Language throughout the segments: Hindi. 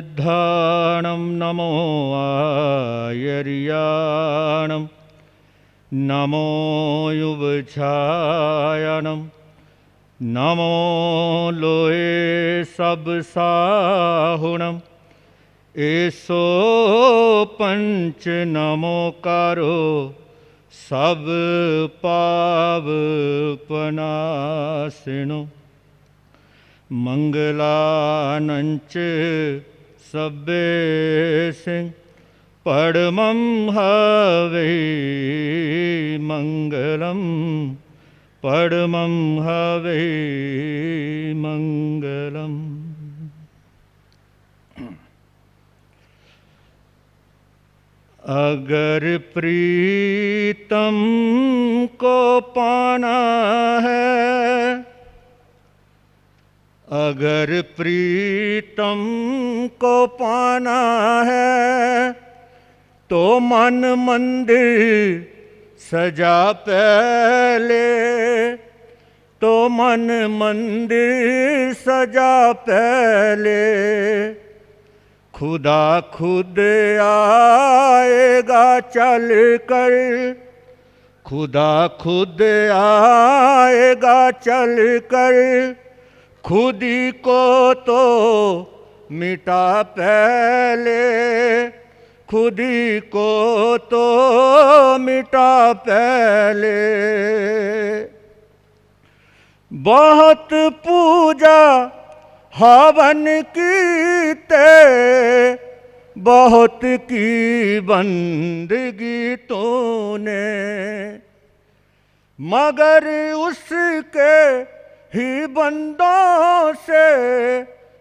सिद्धाणं नमो आयर्याणं नमो युवछायनं नमो लोए सब साहुणं एसो पंच नमोकारो सब पावपनाशिनो मंगलानंच सब्बे सिंह परमं हवे मंगलम परमं हवे मंगलम। अगर प्रीतम को पाना है, अगर प्रीतम को पाना है तो मन मंदिर सजा पहले, तो मन मंदिर सजा पहले। खुदा खुद आएगा चल कर, खुदा खुद आएगा चल कर, खुद ही को तो मिटा पहले, खुद ही को तो मिटा पहले। बहुत पूजा हवन कीते, बहुत की बंदगी तूने, मगर उसके ही बंदों से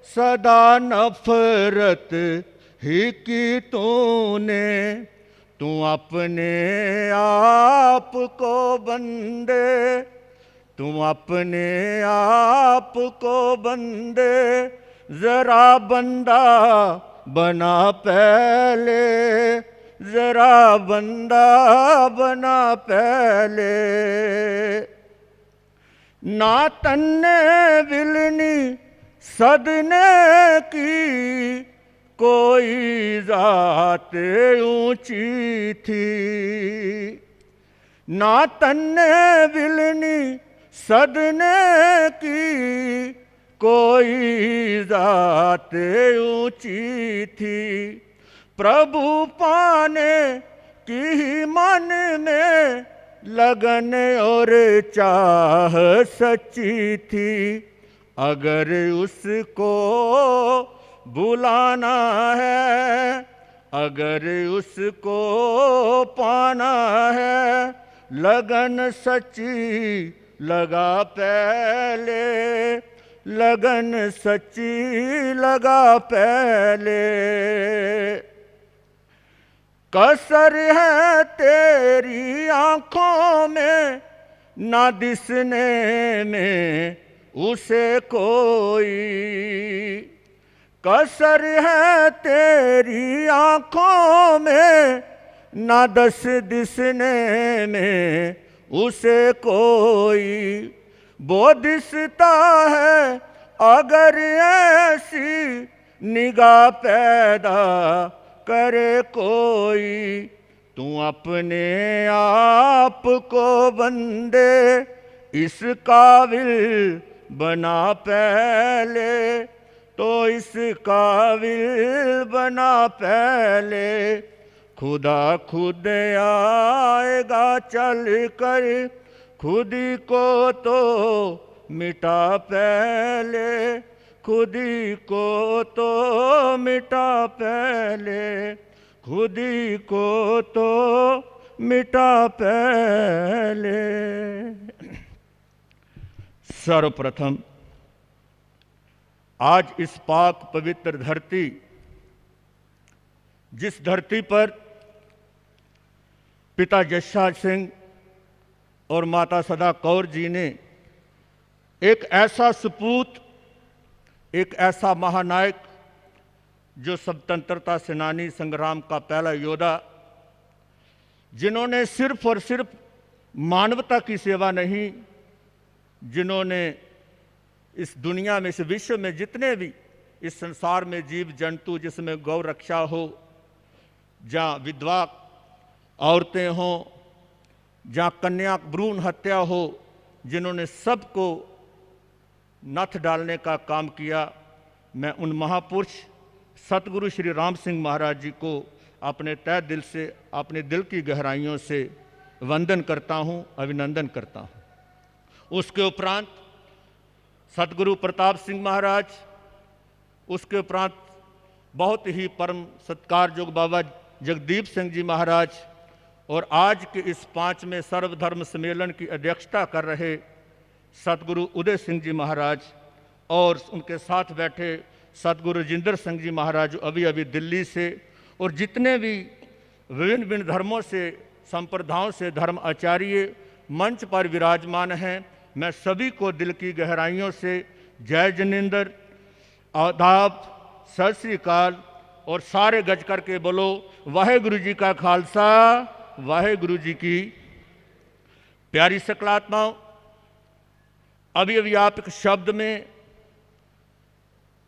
सदा नफरत ही की तूने। तू अपने आप को बंदे, तू अपने आप को बंदे जरा बंदा बना पहले, जरा बंदा बना पहले। ना तन्ने विलनी सदने की कोई जात ऊंची थी, ना तन्ने विलनी सदने की कोई जात ऊंची थी। प्रभु पाने की मन में लगन और चाह सच्ची थी। अगर उसको बुलाना है, अगर उसको पाना है, लगन सच्ची लगा पहले, लगन सच्ची लगा पहले। कसर है तेरी आँखों में ना दिसने में उसे कोई, कसर है तेरी आँखों में ना दस दिसने में उसे कोई। वो दिसता है अगर ऐसी निगाह पैदा करे कोई। तू अपने आप को बंदे इस काबिल बना पहले, तो इस काबिल बना पहले। खुदा खुद आएगा चल कर, खुद ही को तो मिटा पहले, खुद ही को तो मिटा पहले, खुद ही को तो मिटा पहले। सर्वप्रथम आज इस पाक पवित्र धरती, जिस धरती पर पिता जस्सा सिंह और माता सदा कौर जी ने एक ऐसा सपूत, एक ऐसा महानायक जो स्वतंत्रता सेनानी संग्राम का पहला योद्धा, जिन्होंने सिर्फ और सिर्फ मानवता की सेवा नहीं, जिन्होंने इस दुनिया में, इस विश्व में जितने भी इस संसार में जीव जंतु जिसमें गौ रक्षा हो, जहाँ विधवा औरतें हों, जहाँ कन्या भ्रूण हत्या हो, जिन्होंने सबको नथ डालने का काम किया, मैं उन महापुरुष सतगुरु श्री राम सिंह महाराज जी को अपने तहे दिल से, अपने दिल की गहराइयों से वंदन करता हूँ, अभिनंदन करता हूँ। उसके उपरांत सतगुरु प्रताप सिंह महाराज, उसके उपरांत बहुत ही परम सत्कारयोग बाबा जगदीप सिंह जी महाराज, और आज के इस 5वें सर्वधर्म सम्मेलन की अध्यक्षता कर रहे सतगुरु उदय सिंह जी महाराज, और उनके साथ बैठे सतगुरु जिंदर सिंह जी महाराज अभी अभी दिल्ली से, और जितने भी विभिन्न विभिन्न धर्मों से, संप्रदायों से धर्म आचार्य मंच पर विराजमान हैं, मैं सभी को दिल की गहराइयों से जय जिनेंद्र, आदाब, सत श्री अकाल, और सारे गज करके बोलो वाहेगुरु जी का खालसा, वाहेगुरु जी की। प्यारी सकलात्माओं, अभी अभी आप एक शब्द में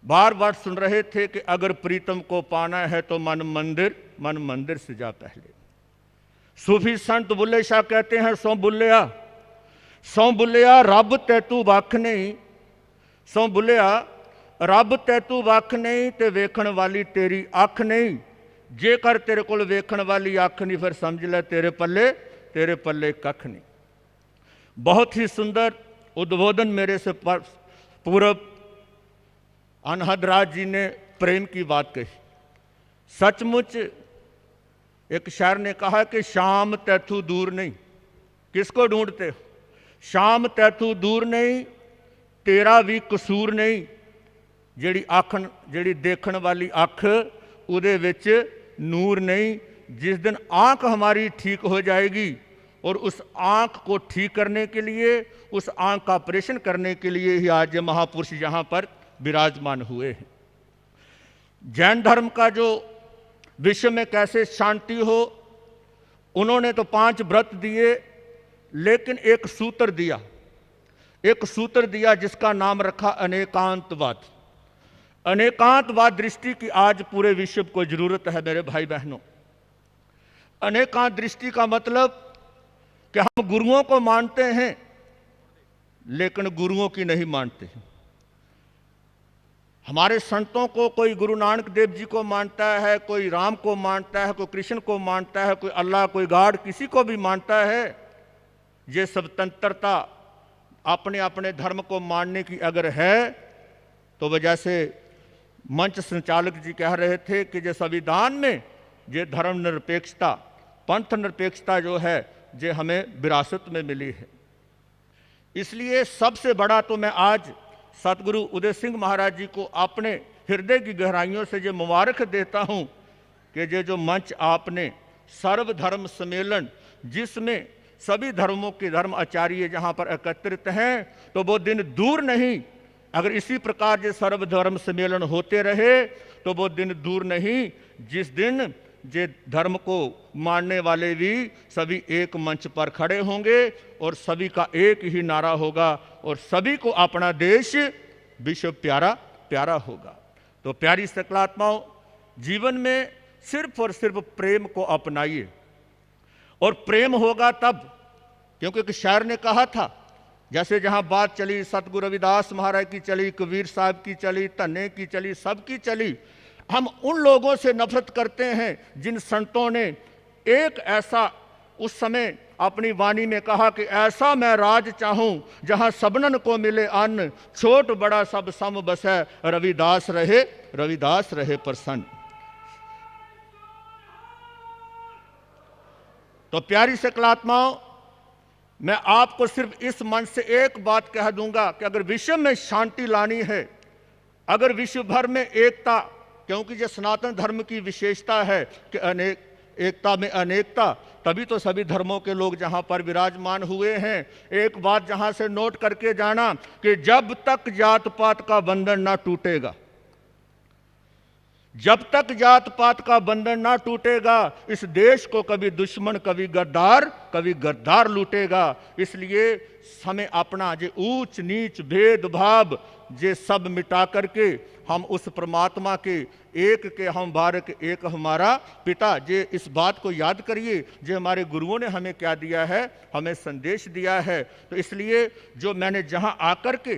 बार बार सुन रहे थे कि अगर प्रीतम को पाना है तो मन मंदिर से जा पहले। सूफी संत बुल्ले शाह कहते हैं, सौ बुल्लिया रब तैतू वख नहीं, सौ बुल्लिया रब तैतू वख नहीं ते वेखण वाली तेरी अख नहीं, जेकर तेरे कोल वेखण वाली अख नहीं फिर समझ ले तेरे पल्ले कख नहीं। बहुत ही सुंदर उद्बोधन मेरे से पूर्व अनहद राज जी ने प्रेम की बात कही। सचमुच एक शायर ने कहा कि शाम तैथू दूर नहीं, किसको ढूंढते हो? शाम तैथू दूर नहीं, तेरा भी कसूर नहीं, ਜਿਹੜੀ देखण वाली अख उहदे विच नूर नहीं। जिस दिन आँख हमारी ठीक हो जाएगी और उस आँख को ठीक करने के लिए, उस आँख का ऑपरेशन करने के लिए ही आज ये महापुरुष यहाँ पर विराजमान हुए हैं। जैन धर्म का जो विश्व में कैसे शांति हो, उन्होंने तो 5 व्रत दिए, लेकिन एक सूत्र दिया जिसका नाम रखा अनेकांतवाद। अनेकांतवाद दृष्टि की आज पूरे विश्व को जरूरत है मेरे भाई बहनों। अनेकांत दृष्टि का मतलब कि हम गुरुओं को मानते हैं लेकिन गुरुओं की नहीं मानते हैं। हमारे संतों को कोई गुरु नानक देव जी को मानता है, कोई राम को मानता है, कोई कृष्ण को मानता है, कोई अल्लाह, कोई गॉड, किसी को भी मानता है। ये स्वतंत्रता अपने अपने धर्म को मानने की अगर है तो वजह से मंच संचालक जी कह रहे थे कि जो संविधान में ये धर्म निरपेक्षता, पंथ निरपेक्षता जो है ये हमें विरासत में मिली है। इसलिए सबसे बड़ा तो मैं आज सतगुरु उदय सिंह महाराज जी को अपने हृदय की गहराइयों से ये मुबारक देता हूँ कि ये जो मंच आपने सर्वधर्म सम्मेलन, जिसमें सभी धर्मों के धर्म आचार्य जहाँ पर एकत्रित हैं, तो वो दिन दूर नहीं। अगर इसी प्रकार ये सर्वधर्म सम्मेलन होते रहे तो वो दिन दूर नहीं जिस दिन ये धर्म को मानने वाले भी सभी एक मंच पर खड़े होंगे और सभी का एक ही नारा होगा और सभी को अपना देश विश्व प्यारा प्यारा होगा। तो प्यारी सकलात्माओं, जीवन में सिर्फ और सिर्फ प्रेम को अपनाइए, और प्रेम होगा तब, क्योंकि एक शायर ने कहा था, जैसे जहाँ बात चली सतगुरु रविदास महाराज की चली, कबीर साहब की चली, धन्ने की चली, सबकी चली। हम उन लोगों से नफरत करते हैं जिन संतों ने एक ऐसा उस समय अपनी वाणी में कहा कि ऐसा मैं राज चाहूं जहां सबनन को मिले अन्न, छोट बड़ा सब सम बसै, रविदास रहे प्रसन्न। तो प्यारी सकलात्माओं, मैं आपको सिर्फ इस मंच से एक बात कह दूंगा कि अगर विश्व में शांति लानी है, अगर विश्व भर में एकता, क्योंकि ये सनातन धर्म की विशेषता है कि एकता में अनेकता, तभी तो सभी धर्मों के लोग जहाँ पर विराजमान हुए हैं। एक बात जहाँ से नोट करके जाना कि जब तक जात पात का बंधन ना टूटेगा, जब तक जात पात का बंधन ना टूटेगा, इस देश को कभी दुश्मन, कभी गद्दार लूटेगा। इसलिए हमें अपना जो ऊंच नीच भेदभाव ये सब मिटा करके हम उस परमात्मा के एक के हम बारक एक हमारा पिता। जे इस बात को याद करिए, जे हमारे गुरुओं ने हमें क्या दिया है, हमें संदेश दिया है। तो इसलिए जो मैंने जहाँ आकर के,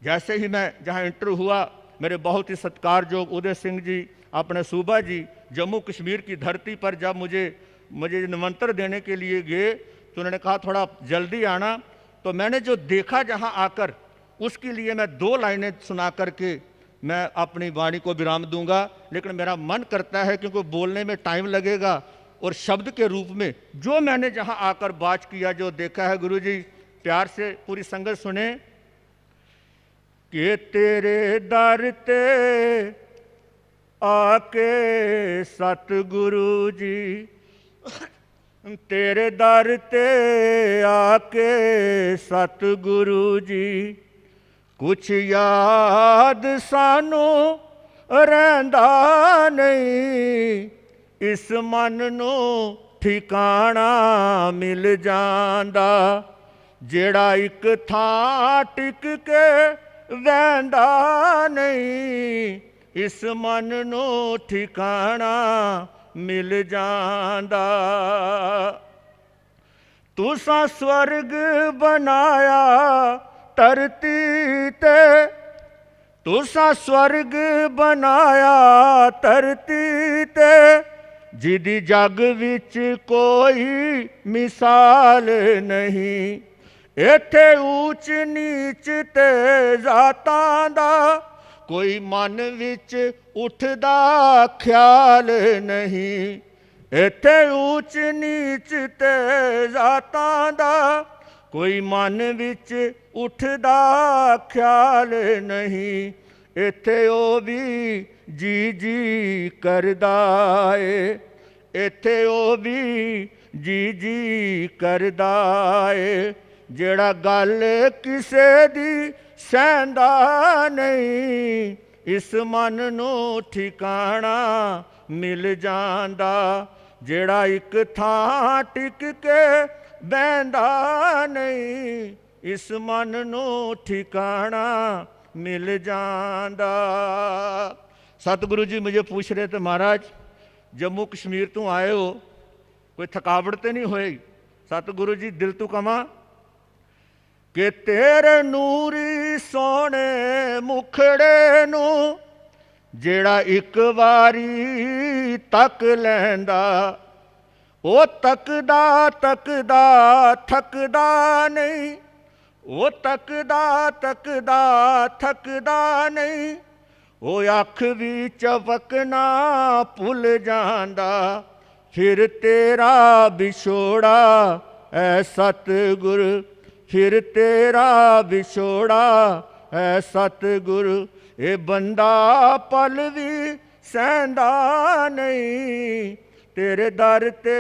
जैसे ही मैं जहाँ इंटर हुआ, मेरे बहुत ही सत्कारयोग उदय सिंह जी, अपने सूबा जी, जम्मू कश्मीर की धरती पर जब मुझे निमंत्रण देने के लिए गए तो उन्होंने कहा थोड़ा जल्दी आना। तो मैंने जो देखा जहाँ आकर, उसके लिए मैं 2 लाइनें सुना करके मैं अपनी वाणी को विराम दूंगा। लेकिन मेरा मन करता है, क्योंकि बोलने में टाइम लगेगा, और शब्द के रूप में जो मैंने जहाँ आकर बात किया, जो देखा है, गुरु जी प्यार से पूरी संगत सुने। कि तेरे दर ते आके सतगुरु जी, तेरे दर ते आके सतगुरु जी, कुछ याद सानू रहिंदा नहीं, इस मन नू ठिकाना मिल जांदा, जेड़ा एक थां टिक के वैंदा नहीं, इस मन नू ठिकाना मिल जांदा। तुसां स्वर्ग बनाया धरती ते, तुसां स्वर्ग बनाया धरती ते, जिदी जग विच कोई मिसाल नहीं, इत्थे ऊच नीच ते जातां दा कोई मन विच उठदा ख्याल नहीं, इत्थे ऊच नीच ते जातां दा कोई मन विच उठदा ख्याल नहीं, इत्थे ओ भी जी जी करदा ए, इत्थे ओ भी जी जी करदा ए, जेड़ा गल किसे दी सहंदा नहीं, इस मन नू ठिकाना मिल जांदा, जेड़ा एक थां टिक के बहंदा नहीं, इस मन नू ठिकाना मिल जांदा। सतगुरु जी मुझे पूछ रहे थे, महाराज जम्मू कश्मीर तो आए हो, कोई थकावट तो नहीं होएगी? सतगुरु जी दिल तो कमा कि तेरे नूरी सोने मुखड़े नू जेड़ा एक वारी तक लैंदा, ओ तकदा तकदा थकदा नहीं, ओ तकदा तकदा थकदा नहीं, ओ अख भी चवकना भुल जांदा, फिर तेरा विछोड़ा ऐ सतगुर, फिर तेरा विछोड़ा ऐ सतगुर, ए बंदा पल भी सहंदा नहीं, तेरे दर ते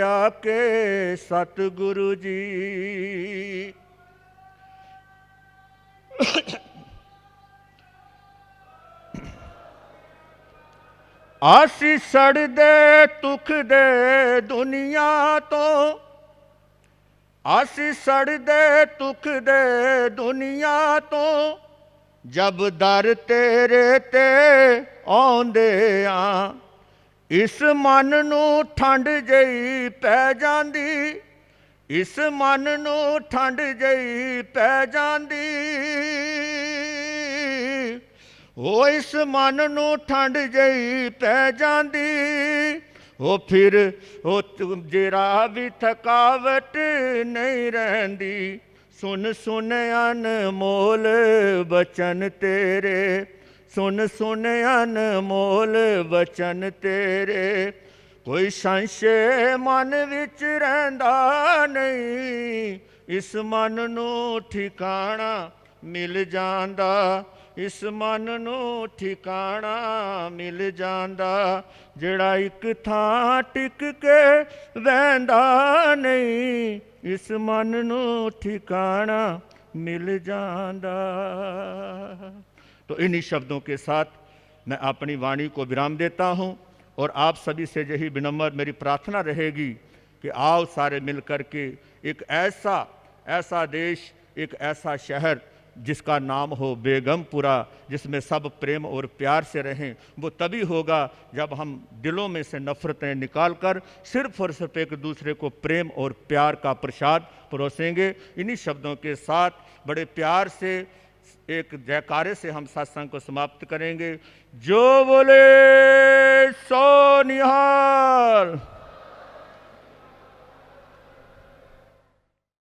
आके सतगुरु जी। आसी सड़ दे तुख दे दुनिया तो, आसी सड़ दे तुख दे दुनिया तो, जब दर तेरे ते आउंदे आ, इस मन नू ठंड जई पै जांदी, इस मन नू ठंड जई पै जांदी, ओ इस मन नू ठंड जई पै जांदी, ओ फिर ओ जेरा भी थकावट नहीं रहंदी, सुन सुन अनमोल बचन तेरे, सुन सुन अनमोल बचन तेरे, कोई संशय मन विच रहिंदा नहीं, इस मन नू ठिकाना मिल जांदा, इस मन नू ठिकाना मिल जांदा, जेड़ा एक थां टिक के वैंदा नहीं, इस मन नू ठिकाना मिल जांदा। तो इन्हीं शब्दों के साथ मैं अपनी वाणी को विराम देता हूँ, और आप सभी से यही विनम्र मेरी प्रार्थना रहेगी कि आओ सारे मिल कर के एक ऐसा देश, एक ऐसा शहर जिसका नाम हो बेगमपुरा, जिसमें सब प्रेम और प्यार से रहें। वो तभी होगा जब हम दिलों में से नफ़रतें निकालकर सिर्फ और सिर्फ एक दूसरे को प्रेम और प्यार का प्रसाद परोसेंगे। इन्हीं शब्दों के साथ बड़े प्यार से एक जयकारे से हम सत्संग को समाप्त करेंगे। जो बोले सो निहाल।